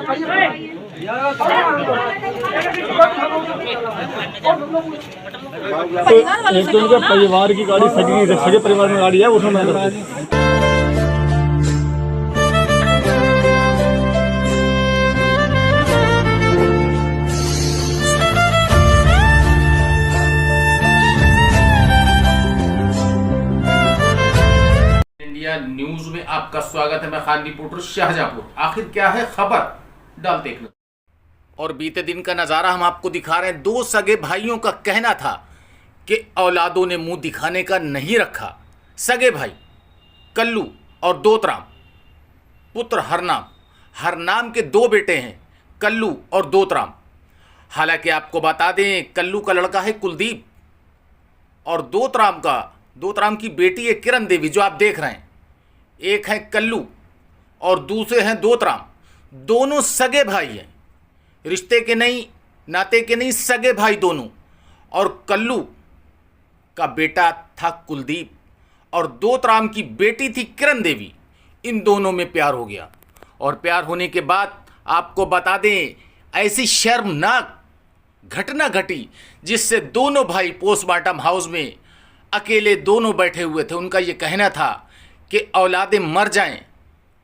एक तो उनके परिवार की गाड़ी सजी, सगे परिवार में गाड़ी है उसमें मैं इंडिया न्यूज में आपका स्वागत है। मैं खान रिपोर्टर शाहजहांपुर। आखिर क्या है खबर, डालते एक नजर। और बीते दिन का नजारा हम आपको दिखा रहे हैं। दो सगे भाइयों का कहना था कि औलादों ने मुंह दिखाने का नहीं रखा। सगे भाई कल्लू और दोतराम, पुत्र हरनाम के दो बेटे हैं, कल्लू और दोतराम। हालांकि आपको बता दें, कल्लू का लड़का है कुलदीप और दोतराम की बेटी है किरण देवी, जो आप देख रहे हैं। एक है कल्लू और दूसरे हैं दोतराम। दोनों सगे भाई हैं, रिश्ते के नहीं, नाते के नहीं, सगे भाई दोनों। और कल्लू का बेटा था कुलदीप और दोतराम की बेटी थी किरण देवी। इन दोनों में प्यार हो गया और प्यार होने के बाद आपको बता दें, ऐसी शर्मनाक घटना घटी जिससे दोनों भाई पोस्टमार्टम हाउस में अकेले दोनों बैठे हुए थे। उनका ये कहना था कि औलादें मर जाएं,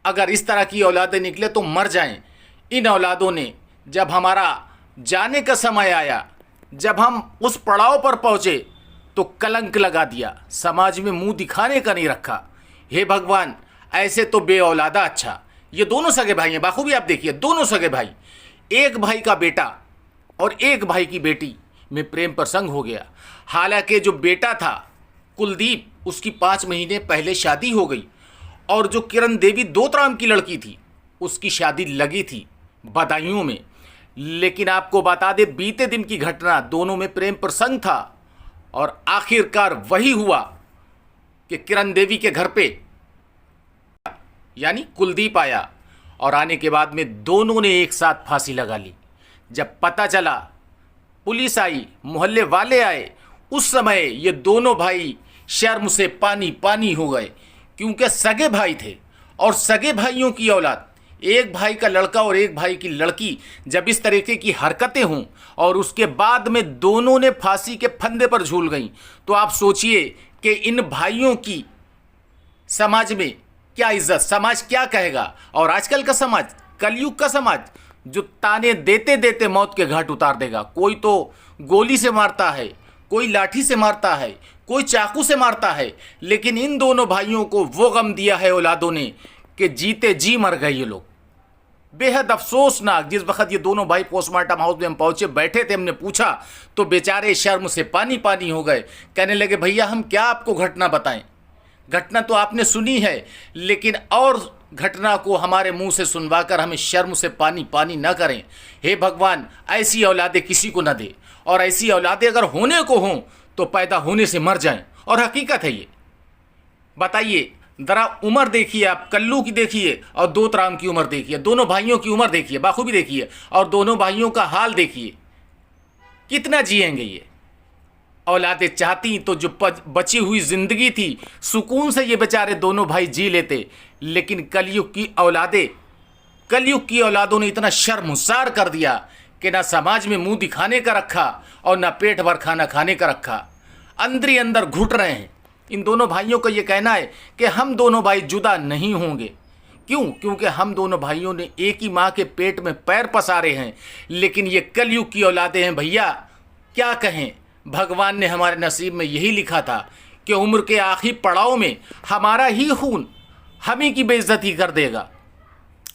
अगर इस तरह की औलादें निकले तो मर जाएं। इन औलादों ने जब हमारा जाने का समय आया, जब हम उस पड़ाव पर पहुँचे तो कलंक लगा दिया, समाज में मुंह दिखाने का नहीं रखा। हे भगवान, ऐसे तो बे औलादा अच्छा। ये दोनों सगे भाई हैं, बाखूबी आप देखिए, दोनों सगे भाई। एक भाई का बेटा और एक भाई की बेटी में प्रेम प्रसंग हो गया। हालांकि जो बेटा था कुलदीप, उसकी 5 महीने पहले शादी हो गई और जो किरण देवी दोतराम की लड़की थी, उसकी शादी लगी थी बदायूं में। लेकिन आपको बता दे, बीते दिन की घटना, दोनों में प्रेम प्रसंग था और आखिरकार वही हुआ कि किरण देवी के घर पे यानी कुलदीप आया और आने के बाद में दोनों ने एक साथ फांसी लगा ली। जब पता चला, पुलिस आई, मोहल्ले वाले आए, उस समय ये दोनों भाई शर्म से पानी पानी हो गए, क्योंकि सगे भाई थे और सगे भाइयों की औलाद, एक भाई का लड़का और एक भाई की लड़की, जब इस तरीके की हरकतें हों और उसके बाद में दोनों ने फांसी के फंदे पर झूल गई, तो आप सोचिए कि इन भाइयों की समाज में क्या इज्जत, समाज क्या कहेगा। और आजकल का समाज, कलयुग का समाज, जो ताने देते देते मौत के घाट उतार देगा। कोई तो गोली से मारता है, कोई लाठी से मारता है, कोई चाकू से मारता है, लेकिन इन दोनों भाइयों को वो गम दिया है औलादों ने कि जीते जी मर गए ये लोग। बेहद अफसोसनाक। जिस वक्त ये दोनों भाई पोस्टमार्टम हाउस में हम पहुंचे, बैठे थे, हमने पूछा तो बेचारे शर्म से पानी पानी हो गए। कहने लगे, भैया हम क्या आपको घटना बताएं, घटना तो आपने सुनी है, लेकिन और घटना को हमारे मुंह से सुनवाकर हमें शर्म से पानी पानी न करें। हे भगवान, ऐसी औलादें किसी को न दे, और ऐसी औलादें अगर होने को हों तो पैदा होने से मर जाएं। और हकीकत है ये। बताइए, ज़रा उम्र देखिए आप, कल्लू की देखिए और दोतराम की उम्र देखिए, दोनों भाइयों की उम्र देखिए, बाखूबी देखिए, और दोनों भाइयों का हाल देखिए, कितना जिएंगे ये। औलादें चाहती तो जो बची हुई जिंदगी थी, सुकून से ये बेचारे दोनों भाई जी लेते, लेकिन कलयुग की औलादों ने इतना शर्मसार कर दिया कि ना समाज में मुंह दिखाने का रखा और ना पेट भर खाना खाने का रखा। अंदर ही अंदर घुट रहे हैं। इन दोनों भाइयों का ये कहना है कि हम दोनों भाई जुदा नहीं होंगे। क्यों? क्योंकि हम दोनों भाइयों ने एक ही माँ के पेट में पैर पसारे हैं। लेकिन ये कलयुग की औलादें हैं भैया, क्या कहें। भगवान ने हमारे नसीब में यही लिखा था कि उम्र के आखिरी पड़ाव में हमारा ही खून हम ही की बेइज्जती कर देगा।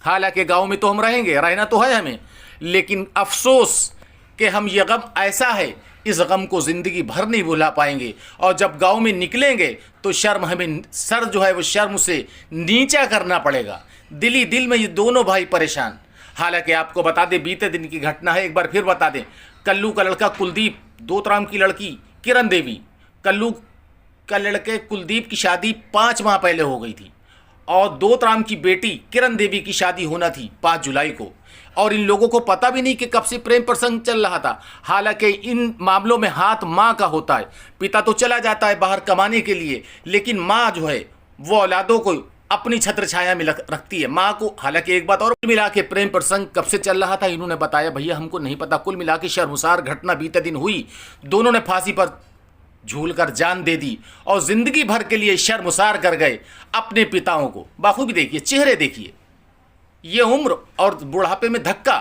हालांकि गांव में तो हम रहेंगे, रहना तो है हमें, लेकिन अफसोस कि हम ये गम ऐसा है, इस गम को ज़िंदगी भर नहीं भुला पाएंगे। और जब गांव में निकलेंगे तो शर्म, हमें सर जो है वो शर्म से नीचा करना पड़ेगा। दिल ही दिल में ये दोनों भाई परेशान। हालांकि आपको बता दें, बीते दिन की घटना है, एक बार फिर बता दें। कल्लू का लड़का कुलदीप, दोतराम की लड़की किरण देवी। कल्लू का लड़के कुलदीप की शादी 5 माह पहले हो गई थी और दोतराम की बेटी किरण देवी की शादी होना थी 5 जुलाई को। और इन लोगों को पता भी नहीं कि कब से प्रेम प्रसंग चल रहा था। हालांकि इन मामलों में हाथ माँ का होता है। पिता तो चला जाता है बाहर कमाने के लिए, लेकिन माँ जो है वो औलादों को अपनी छत्र छाया में रखती है माँ को। हालांकि एक बात और, कुल मिला के प्रेम प्रसंग कब से चल रहा था इन्होंने बताया भैया हमको नहीं पता। कुल मिला के शर्मसार घटना बीते दिन हुई, दोनों ने फांसी पर झूलकर जान दे दी और जिंदगी भर के लिए शर्मसार कर गए अपने पिताओं को। बाखूबी देखिए, चेहरे देखिए, ये उम्र और बुढ़ापे में धक्का,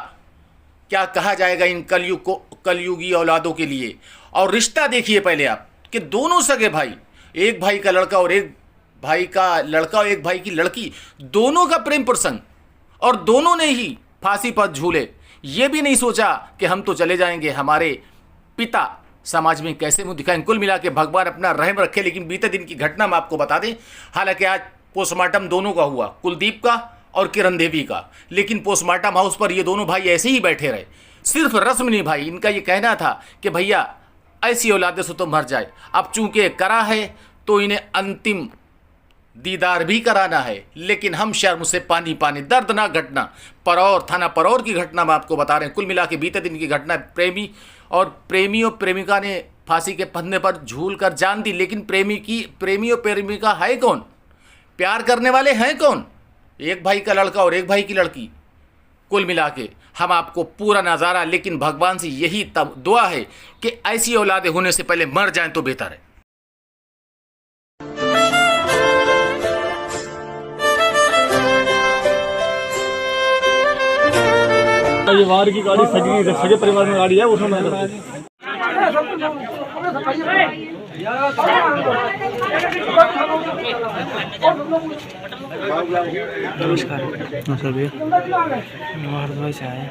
क्या कहा जाएगा इन कलयुगी औलादों के लिए। और रिश्ता देखिए पहले आप कि दोनों सगे भाई, एक भाई का लड़का और एक भाई का लड़का और एक भाई की लड़की, दोनों का प्रेम प्रसंग और दोनों ने ही फांसी पर झूले। ये भी नहीं सोचा कि हम तो चले जाएंगे, हमारे पिता समाज में कैसे मुंह दिखाएं। कुल मिला के भगवान अपना रहम रखे। लेकिन बीते दिन की घटना में आपको बता दें, हालांकि आज पोस्टमार्टम दोनों का हुआ, कुलदीप का और किरण देवी का, लेकिन पोस्टमार्टम हाउस पर ये दोनों भाई ऐसे ही बैठे रहे, सिर्फ रस्म नहीं भाई। इनका ये कहना था कि भैया ऐसी औलादे से तो मर जाए, अब चूंकि करा है तो इन्हें अंतिम दीदार भी कराना है। लेकिन हम शर्म से पानी पानी। दर्दनाक घटना परौर, थाना परौर की घटना में आपको बता रहे हैं। कुल मिला के बीते दिन की घटना, प्रेमी और प्रेमिका ने फांसी के फंदे पर झूल कर जान दी। लेकिन प्रेमी और प्रेमिका है कौन, प्यार करने वाले हैं कौन, एक भाई का लड़का और एक भाई की लड़की। कुल मिला के हम आपको पूरा नज़ारा, लेकिन भगवान से यही तब दुआ है कि ऐसी औलादे होने से पहले मर जाएं तो बेहतर है। परिवार की गाड़ी सगे परिवार में गाड़ी है, उसमें मैं नमस्कार सर भैया, भारद्वाज से आए।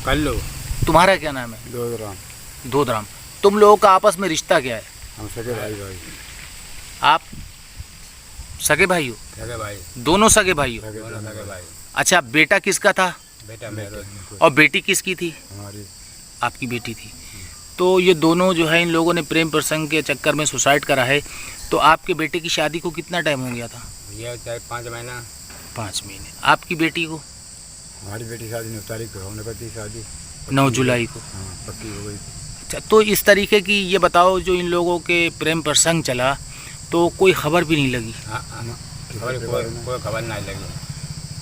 कर लो। तुम्हारा क्या नाम है? दो राम। तुम लोगों का आपस में रिश्ता क्या है? हम सगे भाई। आप सगे भाई हो? सगे भाई। दोनों सगे भाई हो? सगे भाई। अच्छा, बेटा किसका था? बेटा मेरा। और बेटी किसकी थी? हमारी। आपकी बेटी थी। तो ये दोनों जो है इन लोगों ने प्रेम प्रसंग के चक्कर में सुसाइड करा है। तो आपके बेटे की शादी को कितना टाइम हो गया था? ये चाहे 5 महीना। 5 महीने। आपकी बेटी को? हमारी बेटी शादी 9 तारीख को होने पड़ती, शादी 9 जुलाई को। हाँ, पक्की हो गई। अच्छा, तो इस तरीके की ये बताओ, जो इन लोगों के प्रेम प्रसंग चला तो कोई खबर भी नहीं लगी? कोई खबर नहीं लगी।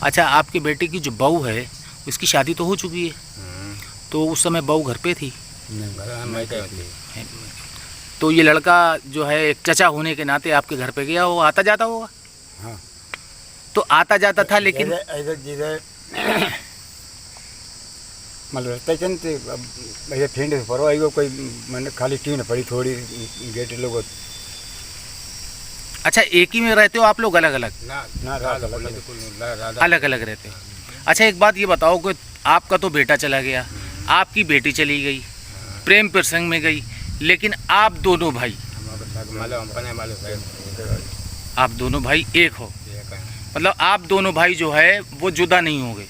अच्छा, आपके बेटे की जो बहू है उसकी शादी तो हो चुकी है, तो उस समय बहू घर पे थी? तो ये लड़का जो है एक चचा होने के नाते आपके घर पे गया, वो आता जाता होगा? हाँ। तो आता जाता था, लेकिन मतलब चलते भैया फील्ड से परो आई कोई मैंने खाली टीन पड़ी थोड़ी गेट लोग। अच्छा, एक ही में रहते हो आप लोग? अलग अलग? ना अलग अलग रहते हो। अच्छा, एक बात ये बताओ कि आपका तो बेटा चला गया, आपकी बेटी चली गई, प्रेम प्रसंग में गई, लेकिन आप दोनों भाई एक हो। मतलब आप दोनों भाई जो है वो जुदा नहीं हो गए।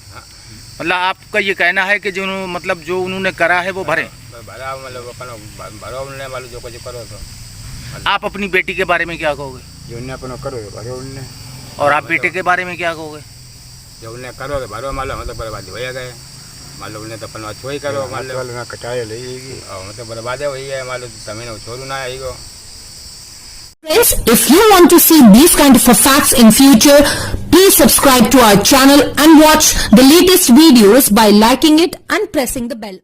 मतलब आपका ये कहना है कि जो मतलब जो उन्होंने करा है वो भरे। आप अपनी बेटी के बारे में क्या कहोगे? जो उन्हें अपना करो भरो उन्हें। और आप बेटे के बारे में क्या कहोगे? जो उन्हें करो भरो, मालो मतलब बर्बादी हो गए, मालो उन्हें तो अपना अच्छो ही करो, मालो कटाए लेगी और मतलब बर्बाद हुई है, मालो तमें छोड़ू ना आएगा। Friends, if you want to see these kind of facts in future, please subscribe to our channel and watch the latest videos by liking it and pressing the bell.